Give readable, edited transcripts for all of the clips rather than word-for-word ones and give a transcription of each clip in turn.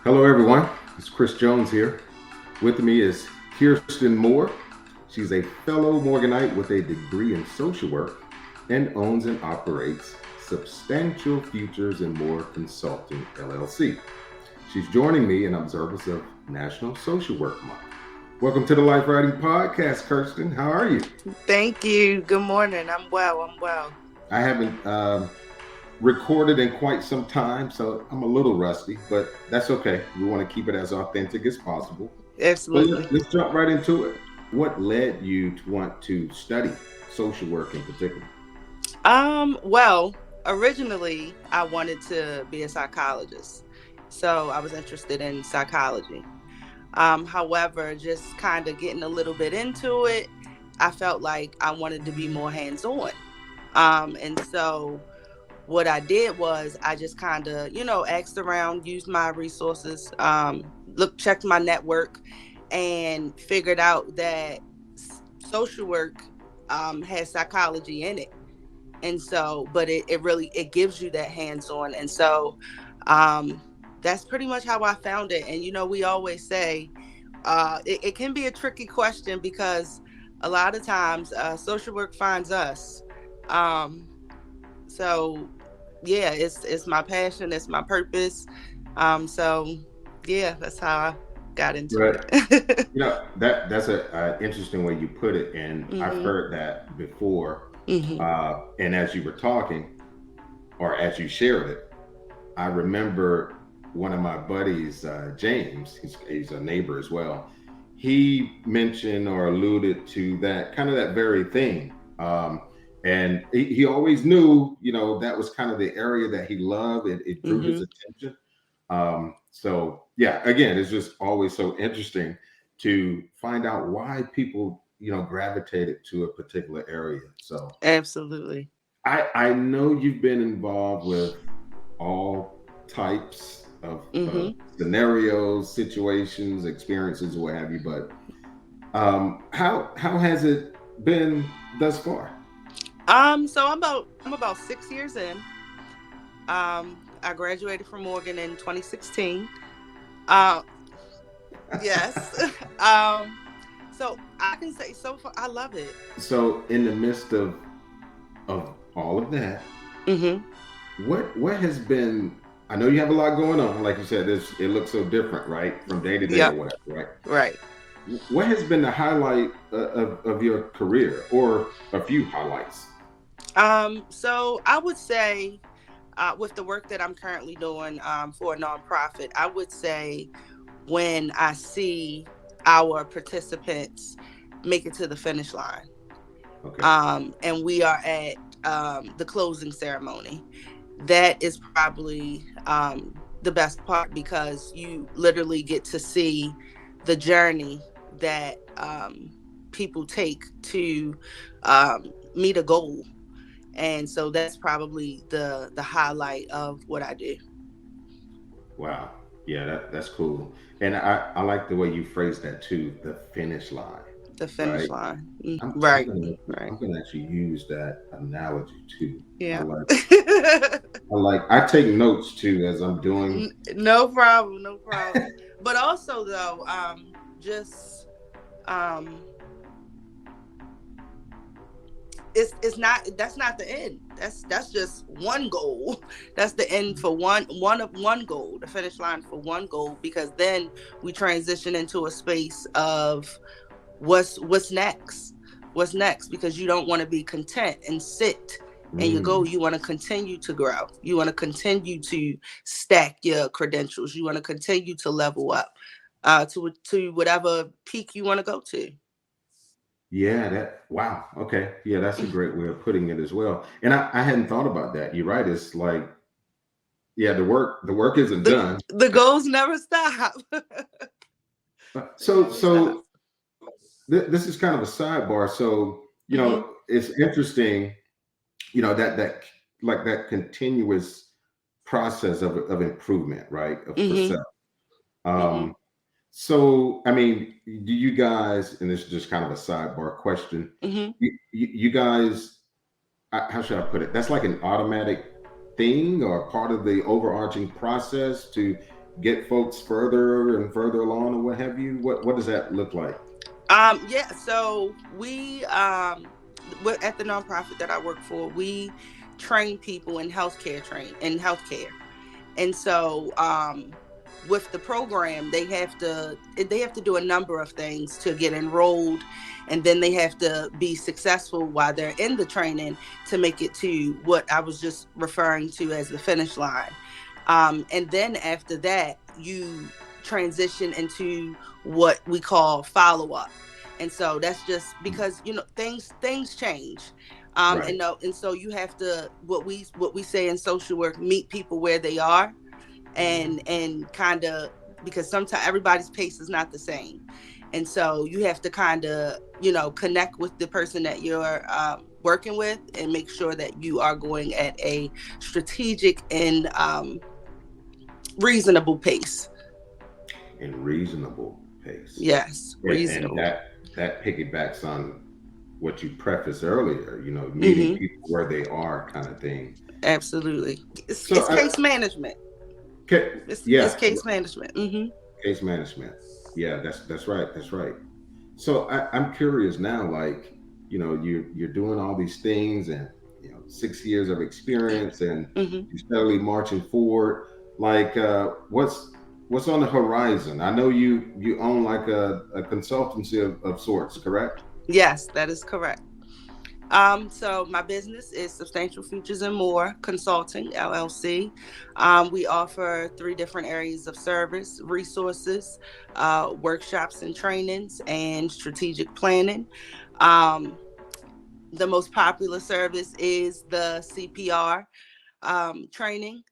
Hello, everyone. It's Chris Jones here. With me is Kirsten Moore. She's a fellow Morganite with a degree in social work and owns and operates Substantial Futures and More Consulting LLC. She's joining me in observance of National Social Work Month. Welcome to the Life Writing Podcast, Kirsten. How are you? Thank you. Good morning. I'm well. I haven't recorded in quite some time, so I'm a little rusty, but that's okay. We want to keep it as authentic as possible. But Absolutely. let's jump right into it. What led you to want to study social work in particular? Well, originally I wanted to be a psychologist. So I was interested in psychology. However, just kind of getting a little bit into it, I felt like I wanted to be more hands-on. And so what I did was I just kind of, asked around, used my resources, checked my network, and figured out that social work has psychology in it. And so, but it really it gives you that hands-on. And so that's pretty much how I found it. And we always say it can be a tricky question because a lot of times social work finds us. Um, so yeah, it's my passion, it's my purpose. So yeah, that's how I got into Right. it. That's a interesting way you put it, and I've Mhm. heard that before. Mhm. And as you were talking, or as you shared it, I remember one of my buddies, James. He's a neighbor as well. He mentioned or alluded to that kind of that very thing. And he always knew, that was kind of the area that he loved. It drew his Mhm. attention. So yeah, again, it's just always so interesting to find out why people, gravitated to a particular area. So Absolutely. I know you've been involved with all types of Mhm. scenarios, situations, experiences, what have you. But how has it been thus far? So I'm about 6 years in. I graduated from Morgan in 2016. Uh, yes. um, so I can say so far I love it. So in the midst of all of that, Mhm. what has been? I know you have a lot going on. Like you said, it looks so different, right, from day to day or Yep. whatever, right? Right. What has been the highlight of your career, or a few highlights? So I would say, with the work that I'm currently doing for a nonprofit, I would say when I see our participants make it to the finish line, Okay. and we are at the closing ceremony, that is probably the best part because you literally get to see the journey that people take to meet a goal. And so that's probably the highlight of what I do. Wow. Yeah, that's cool. And I like the way you phrased that too, the finish line, The finish right? line. I'm Right. gonna Right. I'm gonna actually use that analogy too. I Yeah. like I take notes too as I'm doing. No problem, no problem. But also though, just um it's not that's not the end. That's just one goal. That's the end for one goal, the finish line for one goal, because then we transition into a space of what's next. What's next? Because you don't want to be content and sit and you go, Mm, you want to continue to grow. You want to continue to stack your credentials. You want to continue to level up to whatever peak you want to go to. yeah, that wow. Okay. Yeah, that's a great way of putting it as well. And I hadn't thought about that. You're right. It's like, yeah, the work isn't done. The goals never stop. They So never stop. so this is kind of a sidebar. So, Hmm. it's interesting, that like that continuous process of improvement, right? For Hmm. self. Hmm. Um, so I mean, do you guys, and this is just kind of a sidebar question, Hmm. you guys, how should I put it? That's like an automatic thing or part of the overarching process to get folks further and further along, or what have you? What does that look like? Yeah, so at the nonprofit that I work for, we train people in healthcare. And so with the program, they have to do a number of things to get enrolled, and then they have to be successful while they're in the training to make it to what I was just referring to as the finish line. And then after that, you transition into what we call follow up. And so that's just because things change. Right. And so you have to, what we say in social work, meet people where they are, and kind of, because sometimes everybody's pace is not the same. And so you have to kind of connect with the person that you're working with, and make sure that you are going at a strategic and reasonable pace. And reasonable pace. Yes, And reasonable. that piggybacks on what you prefaced earlier, meeting Hmm. people where they are, kind of thing. Absolutely. it's, So it's case management. It's yeah, case management. case management. Yeah, that's right. That's right. So I'm curious now, like, you're doing all these things, and 6 years of experience, and Hmm. you're steadily marching forward. Like, what's on the horizon? I know you own like a consultancy of sorts, correct? Yes, that is correct. So my business is Substantial Futures and More Consulting LLC. We offer three different areas of service: resources, workshops and trainings, and strategic planning. Um, the most popular service is the CPR training.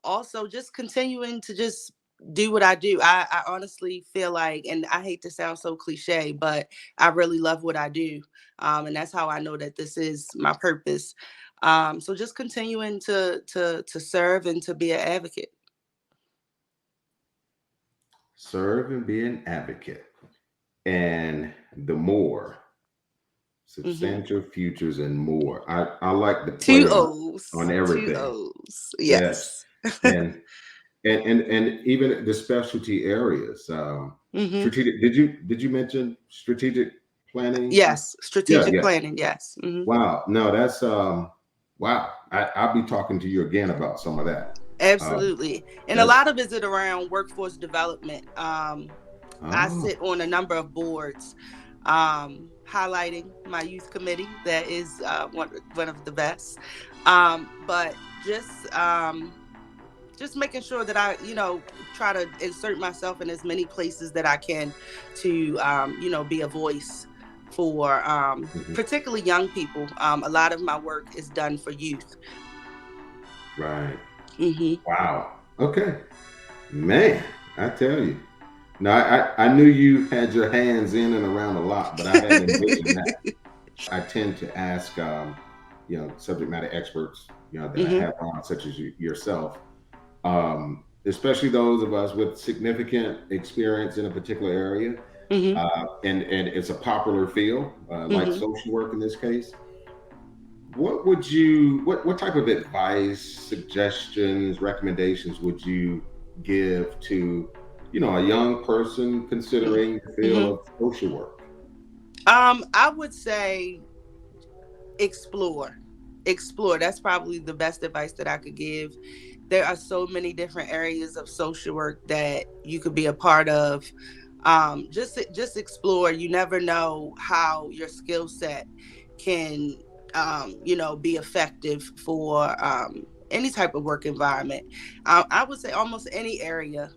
Also, just continuing to just do what I do. I honestly feel like, and I hate to sound so cliche, but I really love what I do. And that's how I know that this is my purpose. So just continuing to serve and to be an advocate. Serve and be an advocate. And the more Hmm. substantial futures and more. I like the play Two on O's. Two everything. O's. Yes. Yes. And even the specialty areas. Hmm. Strategic. Did you mention strategic planning? Yes. Yeah, Strategic yeah. planning. Yes. Hmm. Wow. No, that's wow. I'll be talking to you again about some of that. Um, Absolutely. And a that's lot of it is around workforce development. I oh, sit on a number of boards, highlighting my youth committee. That is one of the best. But just making sure that I, try to insert myself in as many places that I can to, be a voice for mhm, particularly young people. A lot of my work is done for youth. right. Hmm. Wow. Okay. Man, I tell you. Now, I knew you had your hands in and around a lot, but I hadn't envisioned that. I tend to ask, subject matter experts, that I Hmm. have on, such as yourself, especially those of us with significant experience in a particular area, Hmm. and it's a popular field, like Hmm. social work in this case. What type of advice, suggestions, recommendations would you give to, a young person considering the field Hmm. of social work? I would say explore. Explore. That's probably the best advice that I could give. There are so many different areas of social work that you could be a part of. Just explore. You never know how your skill set can be effective for any type of work environment. I would say almost any area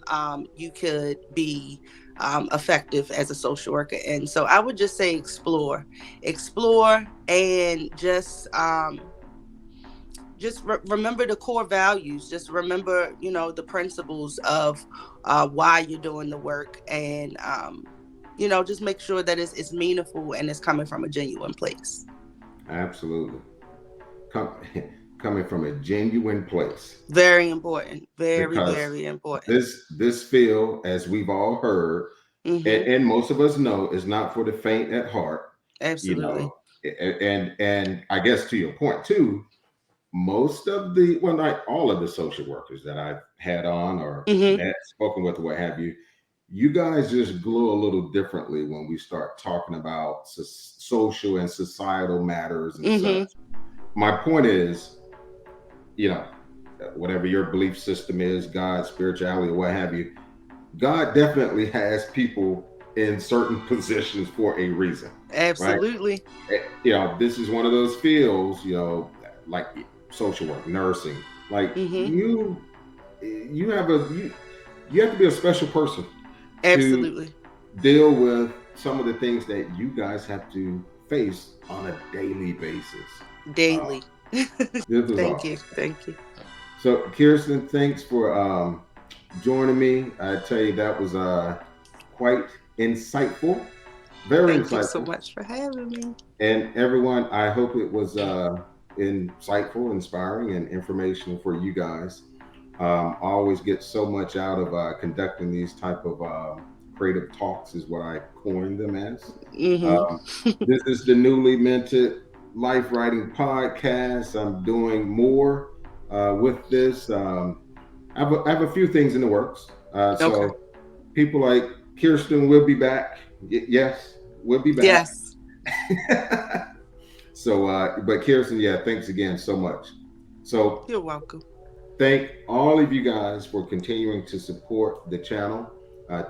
you could be effective as a social worker. And so I would just say explore, and just remember the core values. Just remember, the principles of why you're doing the work, and just make sure that it's meaningful and it's coming from a genuine place. Absolutely. Com- Coming from a genuine place, Very important. Very, because very important. this field, as we've all heard, and, Hmm. and most of us know, is not for the faint at heart. you know Absolutely. and I guess, to your point too, most of the, well, not all of the social workers that I've had on or Mm-hmm. had spoken with or what have you, you guys just glow a little differently when we start talking about social and societal matters and such. Mm-hmm. My point is, you know, whatever your belief system is, God, spirituality, or what have you, God definitely has people in certain positions for a reason, right? Absolutely. This is one of those fields, like social work, nursing. Like Mm-hmm. you have you have to be a special person to Absolutely. deal with some of the things that you guys have to face on a daily basis. Uh, Daily. this was Thank awesome. you. Thank you. So, Kirsten, thanks for joining me. I tell you, that was quite insightful, very Thank you so insightful. much for having me. And everyone, I hope it was insightful, inspiring, and informational for you guys. I always get so much out of conducting these type of creative talks, is what I coined them as. Um, Mm-hmm. this is the newly minted Life Writing Podcast. I'm doing more with this. I have a few things in the works. Okay. So people like Kirsten will be back. Yes, we'll be back. Yes. So, but Kirsten, yeah, thanks again so much. So, You're welcome. thank all of you guys for continuing to support the channel.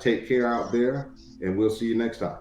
Take care out there, and we'll see you next time.